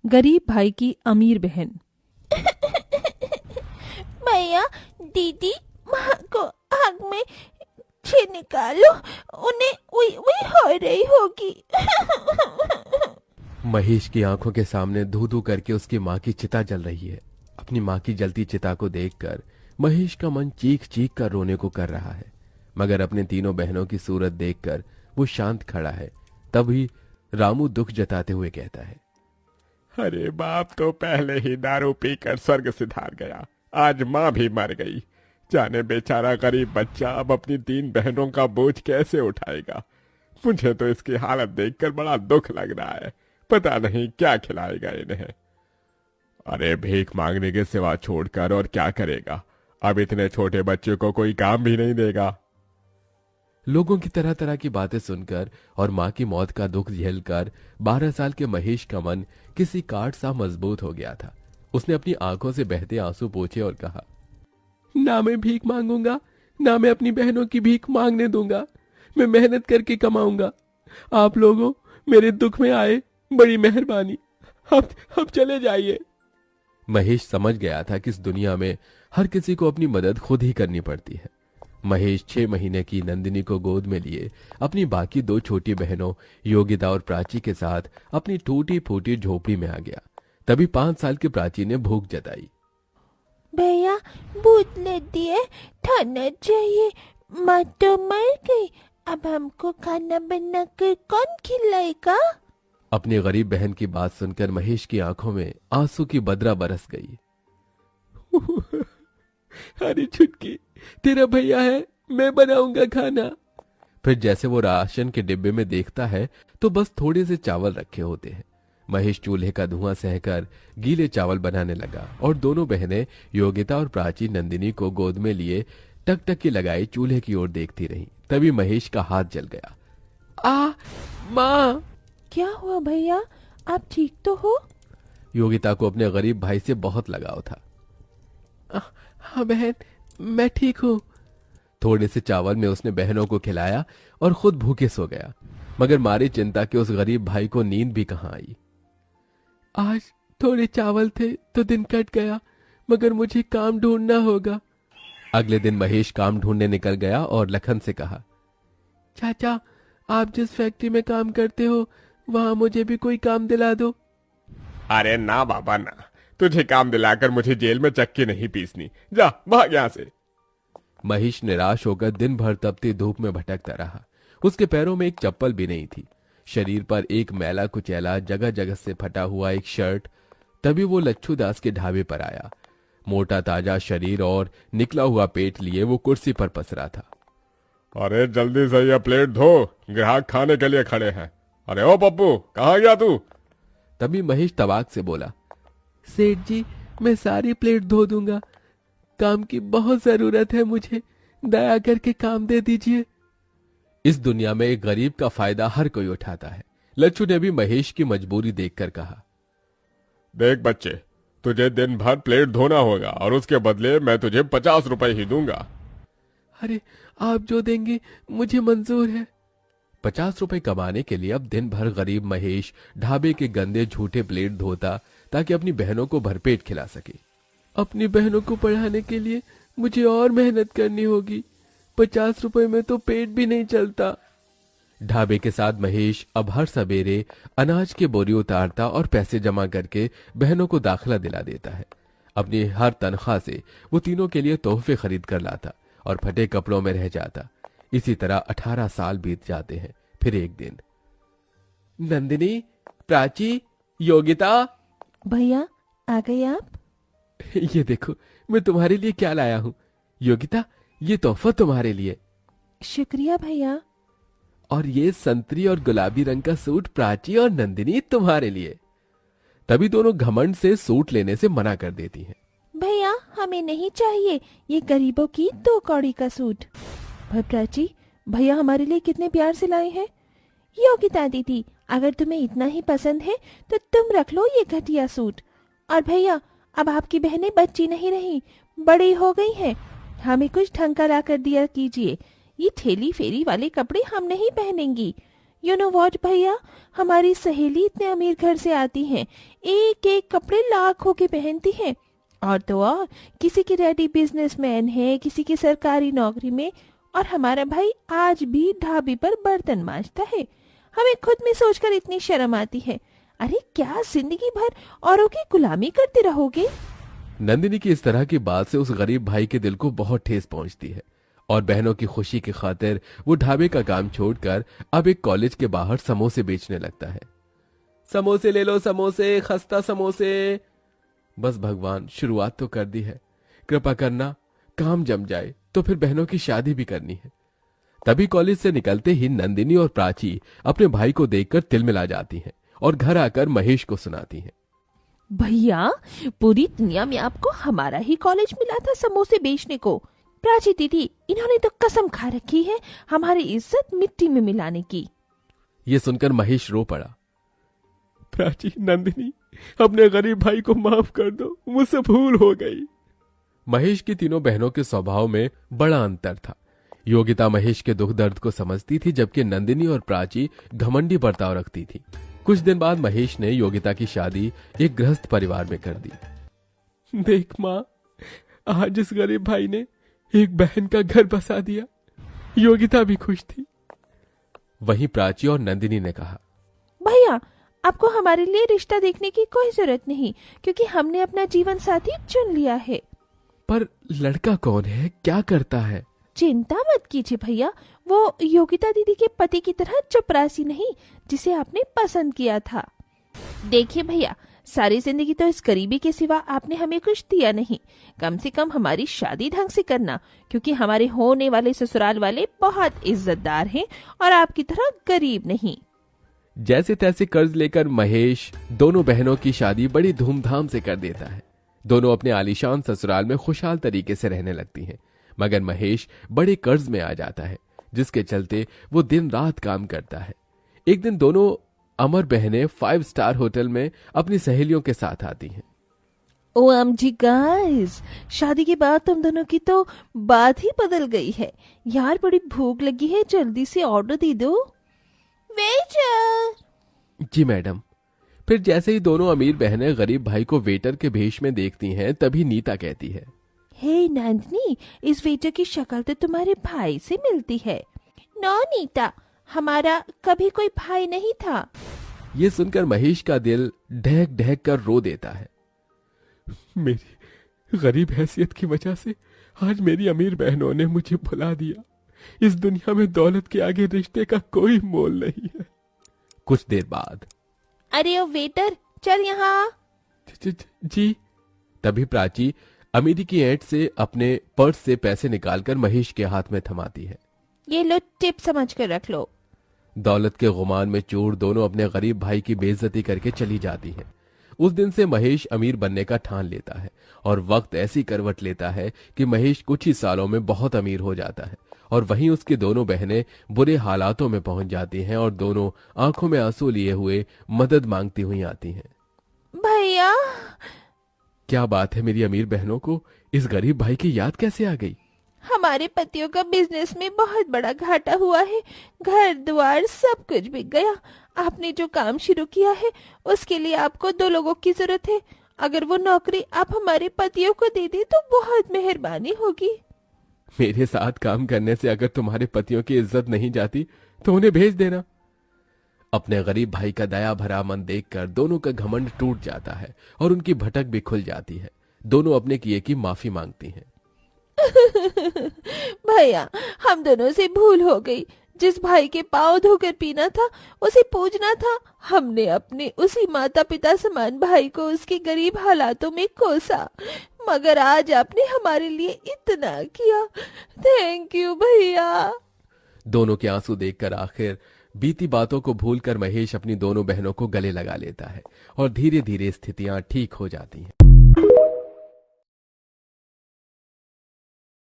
गरीब भाई की अमीर बहन। भैया दीदी माँ को आग में से निकालो, उन्हें उई उई हो रही होगी। महेश की आंखों के सामने धू धू करके उसकी माँ की चिता जल रही है। अपनी माँ की जलती चिता को देखकर महेश का मन चीख चीख कर रोने को कर रहा है, मगर अपने तीनों बहनों की सूरत देखकर वो शांत खड़ा है। तभी रामू दुख जताते हुए कहता है, अरे बाप तो पहले ही दारू पीकर स्वर्ग सिधार गया, आज माँ भी मर गई। जाने बेचारा गरीब बच्चा अब अपनी 3 बहनों का बोझ कैसे उठाएगा। मुझे तो इसकी हालत देखकर बड़ा दुख लग रहा है, पता नहीं क्या खिलाएगा इन्हें। अरे भीख मांगने के सिवा छोड़कर और क्या करेगा, अब इतने छोटे बच्चे को कोई काम भी नहीं देगा। लोगों की तरह तरह की बातें सुनकर और माँ की मौत का दुख झेलकर 12 साल के महेश का मन किसी काठ सा मजबूत हो गया था। उसने अपनी आंखों से बहते आंसू पोंछे और कहा, ना मैं भीख मांगूंगा, ना मैं अपनी बहनों की भीख मांगने दूंगा। मैं मेहनत करके कमाऊंगा। आप लोगों मेरे दुख में आए, बड़ी मेहरबानी। अब चले जाइए। महेश समझ गया था कि इस दुनिया में हर किसी को अपनी मदद खुद ही करनी पड़ती है। महेश 6 महीने की नंदिनी को गोद में लिए अपनी बाकी 2 छोटी बहनों योगिता और प्राची के साथ अपनी टूटी फूटी झोपड़ी में आ गया। तभी 5 साल की प्राची ने भूख जताई। भैया भूत लेती है, खाना चाहिए, माँ तो मर गई, अब हमको खाना बना कर कौन खिलाएगा। अपनी गरीब बहन की बात सुनकर महेश की आंखों में आंसू की बदरा बरस गई। अरे छुटकी, तेरा भैया है, मैं बनाऊंगा खाना। फिर जैसे वो राशन के डिब्बे में देखता है तो बस थोड़े से चावल रखे होते हैं। महेश चूल्हे का धुआं सहकर गीले चावल बनाने लगा और दोनों बहनें योगिता और प्राची नंदिनी को गोद में लिए टकटकी लगाई चूल्हे की ओर देखती रहीं। तभी महेश का हाथ जल गया। माँ! क्या हुआ भैया, आप ठीक तो हो? योगिता को अपने गरीब भाई से बहुत लगाव था। हाँ बहन, मैं ठीक हूँ। थोड़े से चावल में उसने बहनों को खिलाया और खुद भूखे सो गया, मगर मारी चिंता के उस गरीब भाई को नींद भी कहाँ आई। आज थोड़े चावल थे तो दिन कट गया, मगर मुझे काम ढूंढना होगा। अगले दिन महेश काम ढूंढने निकल गया और लखन से कहा, चाचा आप जिस फैक्ट्री में काम करते हो वहां मुझे भी कोई काम दिला दो। अरे ना बाबा ना, तुझे काम दिलाकर मुझे जेल में चक्की नहीं पीसनी, जा भाग यहाँ से। महेश निराश होकर दिन भर तपती धूप में भटकता रहा। उसके पैरों में एक चप्पल भी नहीं थी, शरीर पर एक मैला कुचैला जगह जगह से फटा हुआ एक शर्ट। तभी वो लच्छू दास के ढाबे पर आया। मोटा ताजा शरीर और निकला हुआ पेट लिए वो कुर्सी पर पसरा था। अरे जल्दी से ये प्लेट धो, ग्राहक खाने के लिए खड़े हैं। अरे ओ पप्पू, कहाँ गया तू? तभी महेश तवाक से बोला, सेठ जी मैं सारी प्लेट धो दूंगा, काम की बहुत जरूरत है मुझे, दया करके काम दे दीजिए। इस दुनिया में एक गरीब का फायदा हर कोई उठाता है। लच्छू ने भी महेश की मजबूरी देखकर कहा, देख बच्चे, तुझे दिन भर प्लेट धोना होगा और उसके बदले मैं तुझे 50 रुपए ही दूंगा। अरे आप जो देंगे मुझे मंजूर है। 50 रुपए कमाने के लिए अब दिन भर गरीब महेश ढाबे के गंदे झूठे प्लेट धोता ताकि अपनी बहनों को भरपेट खिला सके। अपनी बहनों को पढ़ाने के लिए मुझे और मेहनत करनी होगी, 50 रुपए में तो पेट भी नहीं चलता। ढाबे के साथ महेश अब हर सवेरे अनाज की बोरी उतारता और पैसे जमा करके बहनों को दाखिला दिला देता है। अपनी हर तनख्वाह से वो तीनों के लिए तोहफे खरीद कर लाता और फटे कपड़ों में रह जाता। इसी तरह 18 साल बीत जाते हैं। फिर एक दिन, नंदिनी, प्राची, योगिता। भैया आ गए आप? ये देखो मैं तुम्हारे लिए क्या लाया हूँ। योगिता, ये तोहफा तुम्हारे लिए। शुक्रिया भैया। और ये संतरी और गुलाबी रंग का सूट प्राची और नंदिनी तुम्हारे लिए। तभी दोनों घमंड से सूट लेने से मना कर देती हैं। भैया हमें नहीं चाहिए ये गरीबों की 2 कौड़ी का सूट। प्राची, भैया हमारे लिए कितने प्यार से लाए हैं। योगिता दीदी, अगर तुम्हें इतना ही पसंद है तो तुम रख लो ये घटिया सूट। और भैया, अब आपकी बहनें बच्ची नहीं रही, बड़ी हो गई हैं, हमें कुछ ढंग का ला कर दिया कीजिए। ये ठेली फेरी वाले कपड़े हम नहीं पहनेंगी। यू नो वॉट भैया, हमारी सहेली इतने अमीर घर से आती हैं, एक एक कपड़े लाखों के पहनती हैं, और तो और किसी की डैडी बिजनेसमैन है, किसी की सरकारी नौकरी में, और हमारा भाई आज भी ढाबे पर बर्तन मांजता है। हमें खुद में सोचकर इतनी शर्म आती है। अरे क्या जिंदगी भर औरों की गुलामी करते रहोगे? नंदिनी की इस तरह की बात से उस गरीब भाई के दिल को बहुत ठेस पहुंचती है और बहनों की खुशी की खातिर वो ढाबे का काम छोड़कर अब एक कॉलेज के बाहर समोसे बेचने लगता है। समोसे ले लो समोसे, खस्ता समोसे। बस भगवान, शुरुआत तो कर दी है, कृपा करना काम जम जाए तो फिर बहनों की शादी भी करनी है। तभी कॉलेज से निकलते ही नंदिनी और प्राची अपने भाई को देखकर तिलमिला जाती हैं और घर आकर महेश को सुनाती हैं। भैया, पूरी दुनिया में आपको हमारा ही कॉलेज मिला था समोसे बेचने को। प्राची दीदी, इन्होंने तो कसम खा रखी है हमारी इज्जत मिट्टी में मिलाने की। ये सुनकर महेश रो पड़ा। प्राची, नंदिनी, अपने गरीब भाई को माफ कर दो, मुझसे भूल हो गई। महेश की तीनों बहनों के स्वभाव में बड़ा अंतर था। योगिता महेश के दुख दर्द को समझती थी, जबकि नंदिनी और प्राची घमंडी बर्ताव रखती थी। कुछ दिन बाद महेश ने योगिता की शादी एक गृहस्थ परिवार में कर दी। देख माँ, आज इस गरीब भाई ने एक बहन का घर बसा दिया। योगिता भी खुश थी। वहीं प्राची और नंदिनी ने कहा, भैया, आपको हमारे लिए रिश्ता देखने की कोई जरूरत नहीं, क्योंकि हमने अपना जीवन साथी चुन लिया है। पर लड़का कौन है, क्या करता है? चिंता मत कीजिए भैया, वो योगिता दीदी के पति की तरह चपरासी नहीं जिसे आपने पसंद किया था। देखिए भैया, सारी जिंदगी तो इस गरीबी के सिवा आपने हमें कुछ दिया नहीं। कम से कम हमारी शादी ढंग से करना, क्योंकि हमारे होने वाले ससुराल वाले बहुत इज्जतदार हैं और आपकी तरह गरीब नहीं। जैसे तैसे कर्ज लेकर महेश दोनों बहनों की शादी बड़ी धूमधाम से कर देता है। दोनों अपने आलीशान ससुराल में खुशहाल तरीके से रहने लगती हैं, मगर महेश बड़े कर्ज में आ जाता है, जिसके चलते वो दिन रात काम करता है। एक दिन दोनों अमर बहनें 5 स्टार होटल में अपनी सहेलियों के साथ आती हैं। OMG गाइस, शादी के बाद तुम दोनों की तो बात ही बदल गई है। यार, बड़ी भूख लगी है, जल्दी से ऑर्डर दे दो। वेटर। जी मैडम। फिर जैसे ही दोनों अमीर बहनें गरीब भाई को वेटर के भेष में देखती हैं, तभी नीता कहती है, हे नंदिनी, इस वेटर की शक्ल तो तुम्हारे भाई से मिलती है। नो नीता, हमारा कभी कोई भाई नहीं था। ये सुनकर महेश का दिल ढहक ढहक कर रो देता है। मेरी गरीब हैसियत की वजह से आज मेरी अमीर बहनों ने मुझे भुला दिया। इस दुनिया में दौलत के आगे रिश्ते का कोई मोल नहीं है। कुछ देर बाद, अरे ओ वेटर, चल यहाँ। जी। तभी प्राची अमीरी की ऐंठ से अपने पर्स से पैसे निकालकर महेश के हाथ में थमाती है। ये लो, टिप समझ कर रख लो। दौलत के गुमान में चूर दोनों अपने गरीब भाई की बेइज्जती करके चली जाती हैं। उस दिन से महेश अमीर बनने का ठान लेता है और वक्त ऐसी करवट लेता है कि महेश कुछ ही सालों में बहुत अमीर हो जाता है और वहीं उसकी दोनों बहनें बुरे हालातों में पहुंच जाती हैं और दोनों आंखों में आंसू लिए हुए मदद मांगती हुई आती हैं। भैया, क्या बात है, मेरी अमीर बहनों को इस गरीब भाई की याद कैसे आ गई? हमारे पतियों का बिजनेस में बहुत बड़ा घाटा हुआ है, घर द्वार सब कुछ बिक गया। आपने जो काम शुरू किया है उसके लिए आपको 2 लोगों की जरूरत है। अगर वो नौकरी आप हमारे पतियों को दे दे तो बहुत मेहरबानी होगी। मेरे साथ काम करने से अगर तुम्हारे पतियों की इज्जत नहीं जाती तो उन्हें भेज देना। अपने गरीब भाई का दया भरा मन देखकर दोनों का घमंड टूट जाता है और उनकी भटक भी खुल जाती है। दोनों अपने किए की माफी मांगती हैं। भैया, हम दोनों से भूल हो गई। जिस भाई के पाँव धोकर पीना था उसे पूजना था। हमने अपने उसी माता पिता समान भाई को उसके गरीब हालातों में कोसा, मगर आज आपने हमारे लिए इतना किया। थैंक यू भैया। दोनों के आंसू देखकर आखिर बीती बातों को भूलकर महेश अपनी दोनों बहनों को गले लगा लेता है और धीरे धीरे स्थितियां ठीक हो जाती हैं।